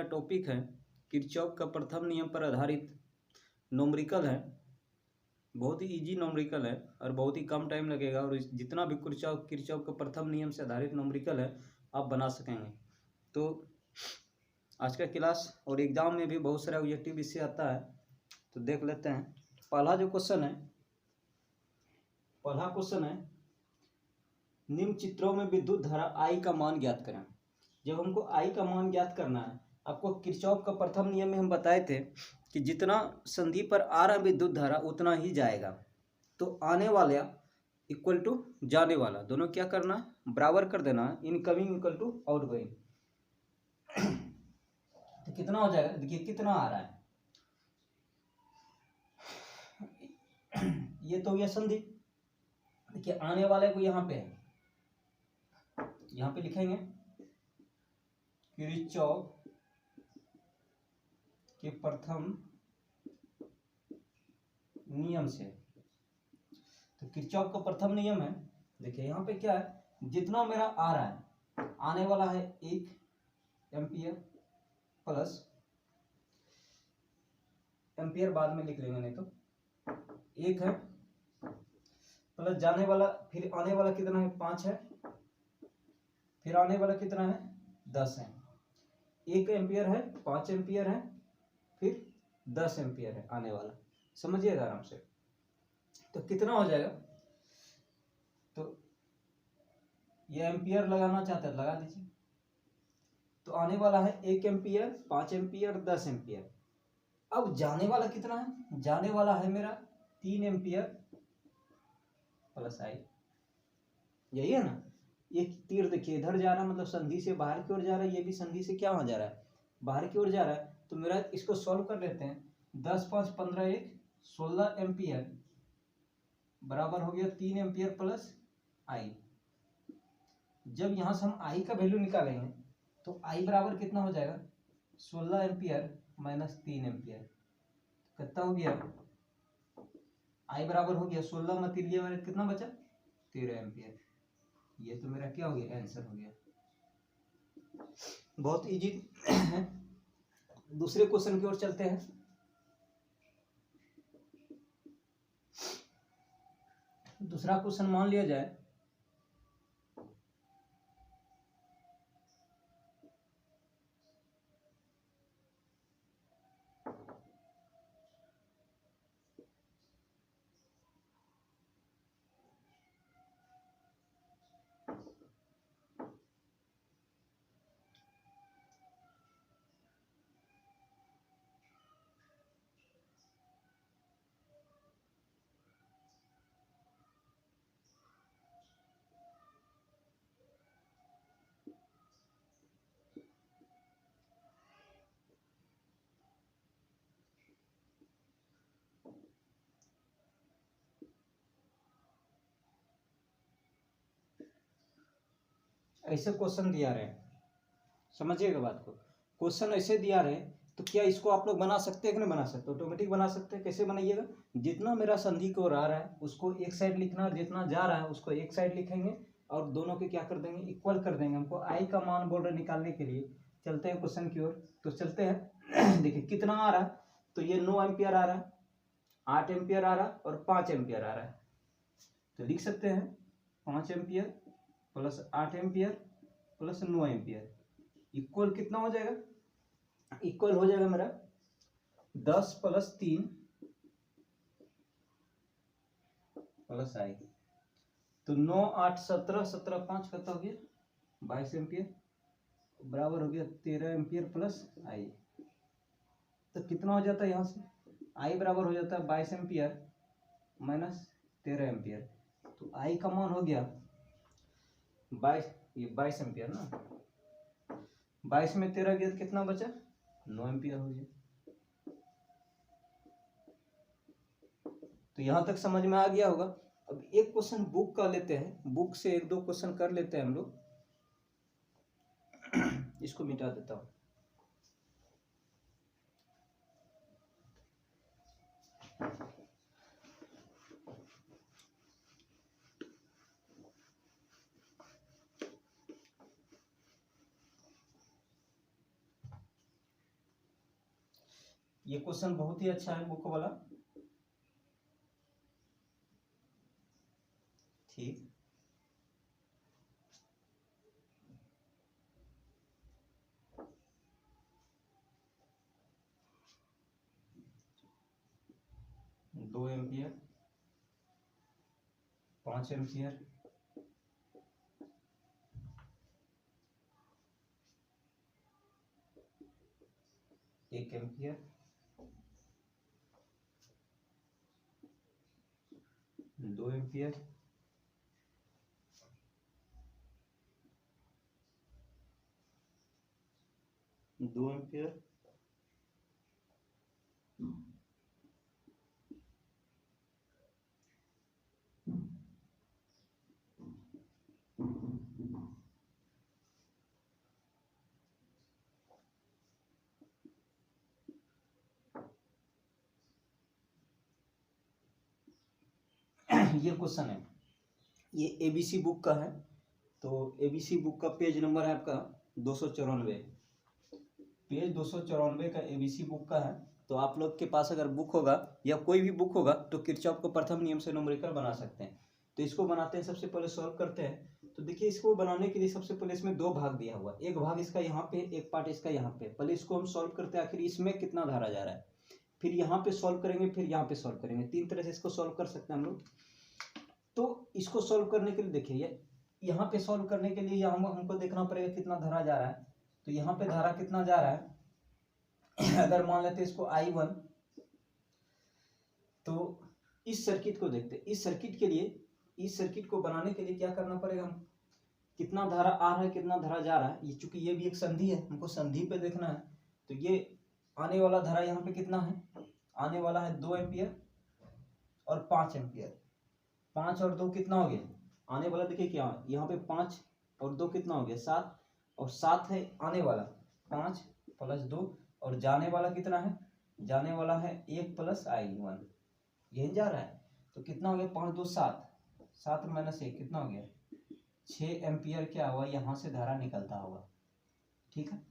Topic है Kirchhoff का प्रथम नियम पर आधारित नोमरिकल है। बहुत ही इजी नोमरिकल है और बहुत ही कम टाइम लगेगा, और जितना भी किरचॉफ का प्रथम नियम से आधारित नोमरिकल है आप बना सकेंगे। तो आज का क्लास और एग्जाम में भी बहुत सारा ऑब्जेक्टिव इससे आता है, तो देख लेते हैं। पहला क्वेश्चन है निम्न चित्रों में विद्युत धारा I का मान ज्ञात करें। जब हमको I का मान ज्ञात करना है, आपको किरचॉफ का प्रथम नियम में हम बताए थे कि जितना संधि पर आ रहा विद्युत धारा उतना ही जाएगा। तो आने वाला इक्वल टू जाने वाला, दोनों क्या करना है, बराबर कर देना है। Incoming equal to outgoing. तो कितना हो जाएगा, देखिए कितना आ रहा है, ये तो ये संधि। देखिए आने वाले को यहाँ पे है, यहाँ पे लिखेंगे किरचॉफ के प्रथम नियम से। तो किरचॉफ का प्रथम नियम है, देखिए यहाँ पे क्या है, जितना मेरा आ रहा है, आने वाला है 1 एम्पियर प्लस एम्पियर बाद में लिख लेंगे, नहीं तो 1 है प्लस जाने वाला, फिर आने वाला कितना है 5 है, फिर आने वाला कितना है 10 है। 1 एम्पियर है, 5 एम्पियर है, फिर 10 एम्पियर है आने वाला। समझिएगा आराम से। तो कितना हो जाएगा, तो ये एम्पियर लगाना चाहते हैं लगा दीजिए। तो आने वाला है 1 एम्पियर, 5 एम्पियर, 10 एम्पियर। अब जाने वाला कितना है, जाने वाला है मेरा 3 एम्पियर प्लस I। यही है ना। एक तीर देखिए इधर जा रहा है, मतलब संधि से बाहर की ओर जा रहा है, ये भी संधि से क्या वहां जा रहा है, बाहर की ओर जा रहा है। तो मेरा इसको सॉल्व कर लेते हैं। 10 5 15 1 16 एम्पियर बराबर हो गया 3 एम्पियर प्लस I। जब यहां से हम I का वैल्यू निकालेंगे तो I बराबर कितना हो जाएगा, 16 एम्पियर माइनस 3 एम्पियर। कितना हो गया, I बराबर हो गया 16 में 3 लिया, कितना बचा 13 एम्पियर। ये तो मेरा क्या हो गया, आंसर हो गया। बहुत इजी है। दूसरे क्वेश्चन की ओर चलते हैं। दूसरा क्वेश्चन मान लिया जाए ऐसे क्वेश्चन दिया रहे, समझिएगा बात को। क्वेश्चन ऐसे दिया रहे तो क्या इसको आप लोग बना सकते हैं कि नहीं बना सकते, ऑटोमेटिक बना सकते हैं। कैसे बनाइएगा, जितना मेरा संधि को आ रहा है उसको एक साइड लिखना, और जितना जा रहा है उसको एक साइड लिखेंगे, और दोनों के क्या कर देंगे, इक्वल कर देंगे। हमको I का मान बोल रहे निकालने के लिए। चलते हैं क्वेश्चन की ओर, तो चलते हैं। देखिए कितना आ रहा है, तो ये 9 एम्पियर आ रहा है, 8 एम्पियर आ रहा है और 5 एम्पियर आ रहा है। तो लिख सकते हैं 5 ampere plus 8 ampere plus 9 ampere equal कितना हो जाएगा, इक्वल हो जाएगा मेरा 10 प्लस 3 प्लस I। तो 9 8 17 17 5 कितना हो गया 22 एम्पियर बराबर हो गया 13 एम्पियर प्लस I। तो कितना हो जाता है, यहाँ से I बराबर हो जाता है 22 एम्पियर माइनस 13 एम्पियर। तो I का मान हो गया 22, ये 22 एम्पियर ना, 22 में 13 गया तो कितना बचा 9 एम्पियर हो गया। तो यहां तक समझ में आ गया होगा। अब एक क्वेश्चन बुक का लेते हैं, बुक से 1 2 क्वेश्चन कर लेते हैं हम लोग। इसको मिटा देता हूं। ये क्वेश्चन बहुत ही अच्छा है बुक वाला। ठीक, दो ampere, 5 ampere, 1 ampere, 2 ampere, 2 ampere, ये क्वेश्चन है, ये एबीसी बुक का है। तो एबीसी बुक का पेज नंबर है आपका 294, पेज 294 का एबीसी बुक का है। तो आप लोग के पास अगर बुक होगा या कोई भी बुक होगा तो किरचॉफ को प्रथम नियम से न्यूमेरिकल बना सकते हैं। तो इसको बनाते हैं, सबसे पहले सॉल्व करते हैं। तो देखिए इसको बनाने के लिए सबसे पहले इसमें दो भाग दिया हुआ, एक भाग इसका यहाँ पे, एक पार्ट इसका यहाँ पे। पहले इसको हम सॉल्व करते हैं, आखिर इसमें कितना धारा जा रहा है, फिर यहाँ पे सॉल्व करेंगे, फिर यहाँ पे सॉल्व करेंगे। 3 तरह से इसको सॉल्व कर सकते हैं हम लोग। तो इसको सॉल्व करने के लिए देखिए, यहाँ पे सॉल्व करने के लिए यहाँ हमको देखना पड़ेगा कितना धारा जा रहा है। तो यहाँ पे धारा कितना जा रहा है अगर मान लेते इसको I1, तो इस सर्किट को देखते, इस सर्किट के लिए, इस सर्किट को बनाने के लिए क्या करना पड़ेगा, हम कितना धारा आ रहा है, कितना धारा जा रहा है। ये चूंकि ये भी एक संधि है, हमको संधि पे देखना है। तो ये आने वाला धारा यहाँ पे कितना है, आने वाला है 2 एम्पियर और 5 एम्पियर। 5 और 2 कितना हो गया, आने वाला देखिए क्या, यहाँ पे 5 और 2 कितना हो गया 7, और 7 है आने वाला, 5 + 2, और जाने वाला कितना है, जाने वाला है 1 + I1, यही जा रहा है। तो कितना हो गया, 5 2 7, 7 - 1 कितना हो गया, 6 एम्पियर क्या हुआ, यहाँ से धारा निकलता होगा। ठीक है,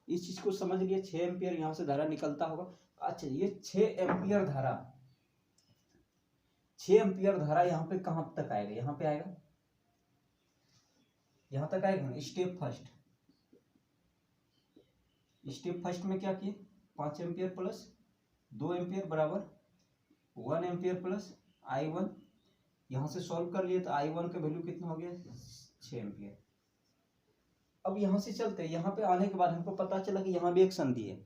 इस चीज को समझ लिया, 6 एम्पियर यहाँ से धारा निकलता होगा। अच्छा, ये 6 एम्पियर धारा, 6 एम्पियर धारा यहाँ पे कहाँ तक आएगा, यहाँ पे आएगा, यहाँ तक आएगा ना। स्टेप फर्स्ट, स्टेप फर्स्ट में क्या किए, 5 एम्पियर + 2 एम्पियर बराबर 1 एम्पियर + I1, यहाँ से सॉल्व कर लिए तो I1 का वैल्यू कितना हो गया, 6 एम्पियर। अब यहाँ से चलते हैं, यहाँ पे आने के बाद हमको पता चला कि यहाँ भी एक संधि है,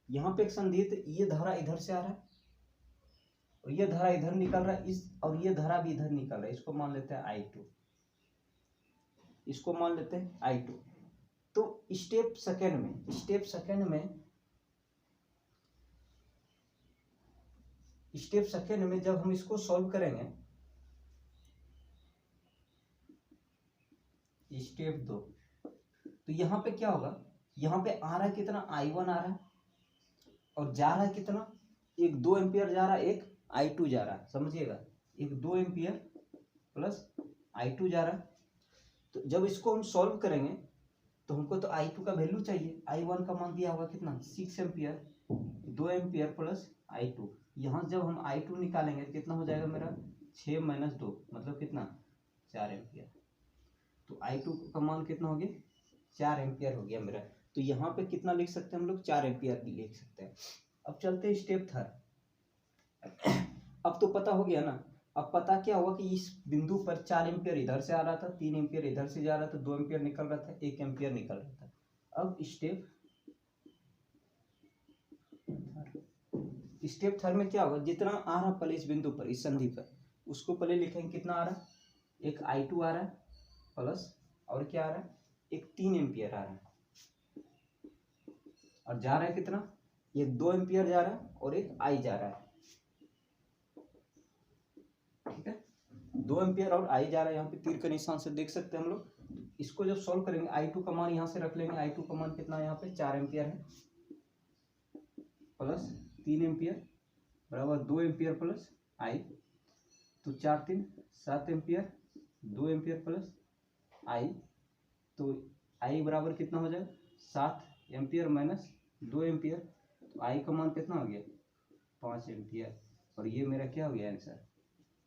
यहाँ पे एक संधि है। तो ये धारा इधर से आ रहा है और ये धारा इधर निकल रहा है, इस और ये धारा भी इधर निकल रहा है। इसको मान लेते हैं I2, इसको मान लेते हैं I2। तो स्टेप सेकेंड में, स्टेप सेकेंड में जब हम इसको सॉल्व करेंगे, स्टेप 2, तो यहाँ पे क्या होगा, यहाँ पे आ रहा है कितना, I1 आ रहा है, और जा रहा है कितना, एक 2 एम्पियर जा रहा है, एक I2 जा रहा है। समझिएगा, एक 2 एम्पियर + I2 जा रहा है। तो जब इसको हम सॉल्व करेंगे तो हमको तो I2 का वैल्यू चाहिए। I1 का मान दिया होगा कितना, 6 एम्पियर, 2 एम्पियर + I2। यहाँ जब हम I2 निकालेंगे कितना हो जाएगा मेरा, 6 - 2 मतलब कितना, 4 एम्पियर। तो I2 का मान कितना हो गया, 4 एम्पियर हो गया मेरा। तो यहाँ पे कितना लिख सकते हैं हम लोग, 4 एम्पियर लिख सकते हैं। अब चलते हैं स्टेप थर्ड। अब तो पता हो गया ना, अब पता क्या हुआ कि इस बिंदु पर 4 एम्पियर इधर से आ रहा था, 3 एम्पियर इधर से जा रहा था, 2 एम्पियर निकल रहा था, 1 एम्पियर निकल रहा था। अब स्टेप थर्ड में क्या होगा, जितना आ रहा पहले इस बिंदु पर, इस संधि पर, उसको पहले लिखेंगे कितना आ रहा है, एक I2 आ रहा है प्लस, और क्या आ रहा है, एक 3 एम्पियर आ रहा है, और जा रहा है कितना, एक 2 एम्पियर जा रहा है और एक I जा रहा है। ठीक है, 2 एम्पियर और I जा रहा है, यहाँ पे तीर के निशान से देख सकते हैं हम लोग। इसको जब सॉल्व करेंगे, I2 का मान यहाँ से रख लेंगे, I2 का मान कितना है, यहाँ पे 4 एम्पियर है, प्लस 3 एम्पियर बराबर 2 एम्पियर + I, तो 4 3 7 एम्पियर, 2 एम्पियर + I, तो I बराबर कितना हो जाएगा, 7 एम्पियर - 2 एम्पियर। तो आई का मान कितना हो गया 5 एम्पियर, और ये मेरा क्या हो गया आंसर,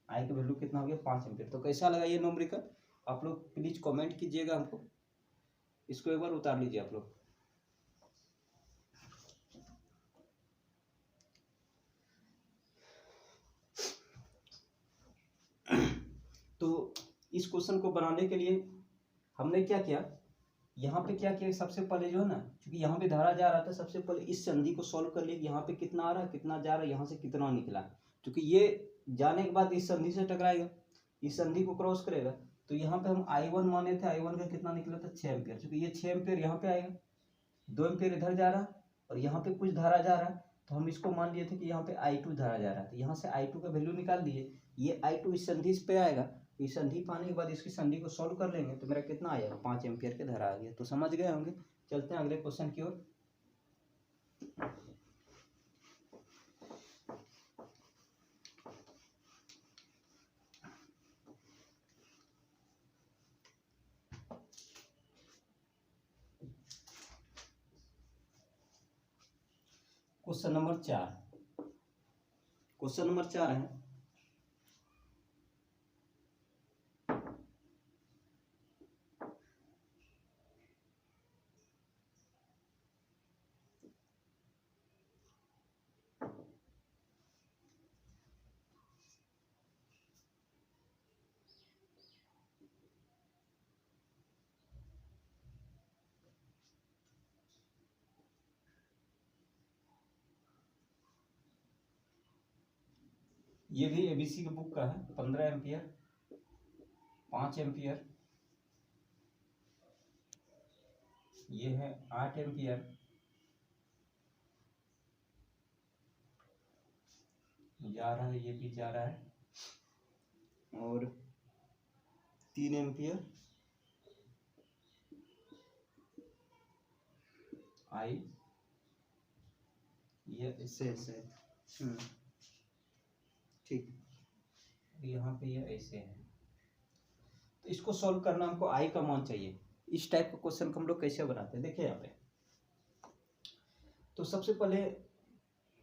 आई का वैल्यू कितना हो गया 5 एम्पियर। तो कैसा लगा ये न्यूमेरिकल, आप लोग प्लीज कमेंट कीजिएगा हमको, इसको एक बार उतार लीजिए आप लोग। तो इस क्वेश्चन को बनाने के लिए हमने क्या किया, यहाँ पे क्या किया, सबसे पहले जो है ना, क्योंकि यहाँ पे धारा जा रहा था, सबसे पहले इस संधि को सॉल्व कर लिए, यहाँ पे कितना आ रहा है कितना जा रहा है, यहाँ से कितना निकला, क्योंकि ये जाने के बाद इस संधि से टकराएगा, इस संधि को क्रॉस करेगा। तो यहाँ पे हम I1 माने थे, I1 का कितना निकला था 6 एम्पियर, क्योंकि ये 6 एम्पियर यहाँ पे आएगा, 2 एम्पियर इधर जा रहा है और यहाँ पे कुछ धारा जा रहा है, तो हम इसको मान लिए थे कि यहाँ पे I2 धारा जा रहा है, तो यहाँ से I2 का वैल्यू निकाल दिए, ये I2 इस संधि पे आएगा, इस संधि पाने के बाद इसकी संधि को सॉल्व कर लेंगे तो मेरा कितना आएगा 5 एम्पियर के धारा आ गया। तो समझ गए होंगे, चलते हैं अगले क्वेश्चन की ओर। क्वेश्चन नंबर 4, क्वेश्चन नंबर 4 है, ये भी एबीसी की बुक का है, 15 एम्पियर, 5 एम्पियर, ये है 8 एम्पियर, जा रहा है, ये भी जा रहा है, और 3 एम्पियर आई, ये ऐसे ऐसे, ठीक, यहाँ पे ये ऐसे है। तो इसको सॉल्व करना, हमको आई का मान चाहिए। इस टाइप का क्वेश्चन को हम लोग कैसे बनाते हैं, देखिए यहाँ पे। तो सबसे पहले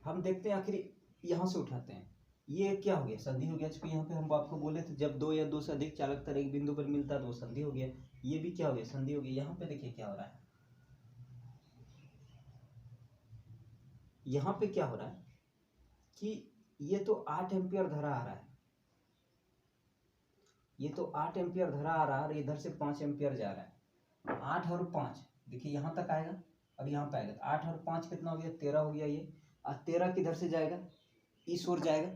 हम देखते हैं, आखिर यहाँ से उठाते हैं, ये क्या हो गया, संधि हो गया, क्योंकि यहाँ पे हम आपको बोले थे जब 2 या 2 से अधिक चालक तरह एक बिंदु पर मिलता है तो वो संधि हो गया। ये भी क्या हो गया, संधि हो गया। यहाँ पे देखिए क्या हो रहा है, यहाँ पे क्या हो रहा है कि ये तो 8 एम्पियर धारा आ रहा है, ये तो 8 एम्पियर धारा आ रहा है, और इधर से 5 एम्पियर जा रहा है। 8 और 5 देखिए यहाँ तक आएगा और यहाँ पे आएगा, 8 और 5 कितना हो गया, 13 हो गया ये। और 13 किधर से जाएगा, इस ओर जाएगा,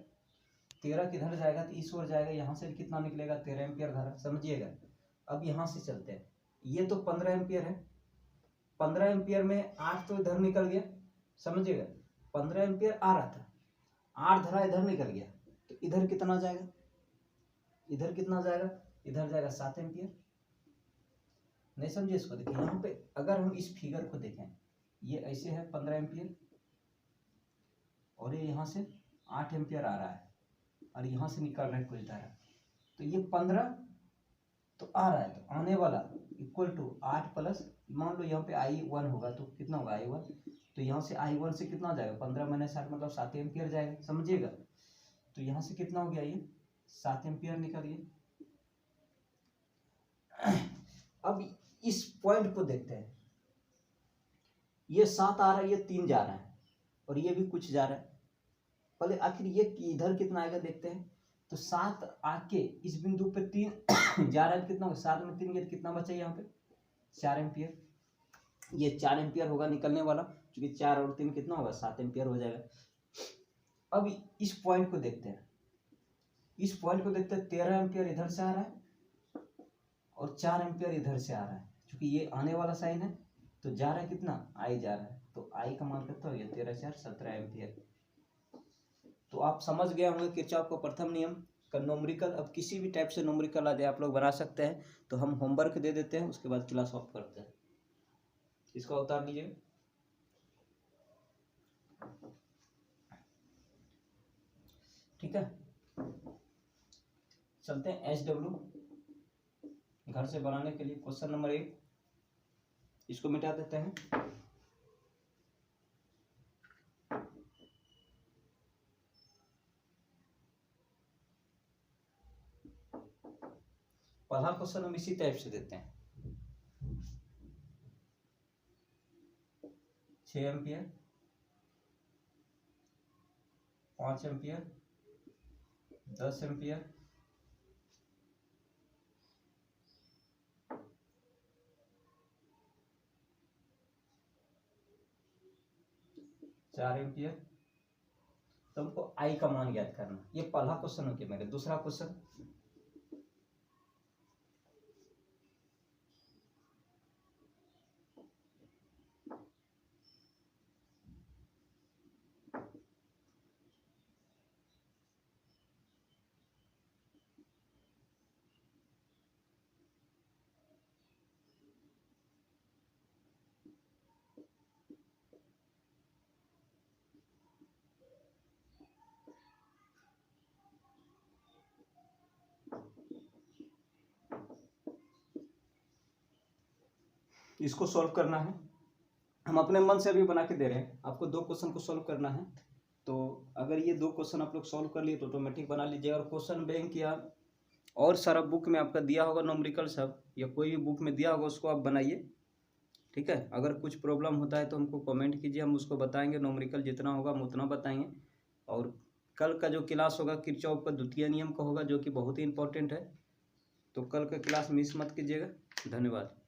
13 किधर जाएगा तो इस ओर जाएगा, यहाँ से कितना निकलेगा 13 एम्पियर धारा, समझिएगा। अब यहाँ से चलते हैं, ये तो 15 एम्पियर है, 15 एम्पियर में 8 तो इधर निकल गया, समझिएगा। 15 एम्पियर आ रहा था, 8 धारा इधर निकल गया, तो इधर कितना जाएगा, इधर कितना जाएगा, इधर जाएगा 7 एम्पियर। नहीं समझे इसको, देखिए यहाँ पे अगर हम इस फिगर को देखें, ये ऐसे है 15 एम्पियर, और ये यहाँ से 8 एम्पियर आ रहा है, और यहाँ से निकल रहा है कुछ धारा, तो ये 15 तो आ रहा है, तो आने वाला इक्वल टू 8 प्लस, मान लो यहाँ पे I1 होगा तो कितना होगा I1, तो यहाँ से I1 से कितना जाएगा, 15 माइनस 8 मतलब 7 एम्पियर जाएगा, समझिएगा। तो यहाँ से कितना हो गया, ये 7 एम्पियर निकल गया। अब इस पॉइंट को देखते हैं, ये 7 आ रहा है, ये 3 जा रहा है, और ये भी कुछ जा रहा है। पहले आखिर ये इधर कितना आएगा देखते हैं, तो 7 आके इस बिंदु पे 3 जा रहा है, कितना होगा, 7 में 3 गया, कितना बचा यहाँ पे 4 एम्पियर। ये 4 एम्पियर होगा निकलने वाला, क्योंकि 4 और 3 कितना होगा, 7 एम्पियर हो जाएगा। अब इस पॉइंट को देखते हैं, इस पॉइंट को देखते हैं, 13 एम्पियर इधर से आ रहा है और 4 एम्पियर इधर से आ रहा है, क्योंकि ये आने वाला साइन है, तो जा रहा है कितना, आई जा रहा है, तो आई का मान कितना हो गया, 13 4 17 एम्पियर। तो आप समझ गए होंगे किरचॉफ का प्रथम नियम का न्यूमेरिकल। अब किसी भी टाइप से न्यूमेरिकल आदि आप लोग बना सकते हैं। तो हम होमवर्क दे देते हैं, उसके बाद क्लास ऑफ करते हैं। इसका उतार लीजिए। ठीक है, चलते हैं SW घर से बनाने के लिए। क्वेश्चन नंबर 1 इसको मिटा देते हैं। पहला क्वेश्चन हम इसी टाइप से देते हैं, 6 एम्पियर, 5 एम्पियर, 10 एम्पियर, 4 एम्पियर। तो हमको आई का मान ज्ञात करना, ये पहला क्वेश्चन हो गया मेरे। दूसरा क्वेश्चन, इसको सॉल्व करना है। हम अपने मन से अभी बना के दे रहे हैं, आपको 2 क्वेश्चन को सॉल्व करना है। तो अगर ये 2 क्वेश्चन आप लोग सॉल्व कर लिए तो ऑटोमेटिक बना लीजिए। और क्वेश्चन बैंक या और सारा बुक में आपका दिया होगा न्यूमेरिकल सब, या कोई भी बुक में दिया होगा उसको आप बनाइए, ठीक है। अगर कुछ प्रॉब्लम होता है तो हमको कमेंट कीजिए, हम उसको बताएंगे। न्यूमेरिकल जितना होगा हम उतना बताएंगे। और कल का जो क्लास होगा किरचॉफ का द्वितीय नियम का होगा, जो कि बहुत ही इंपॉर्टेंट है। तो कल का क्लास मिस मत कीजिएगा। धन्यवाद।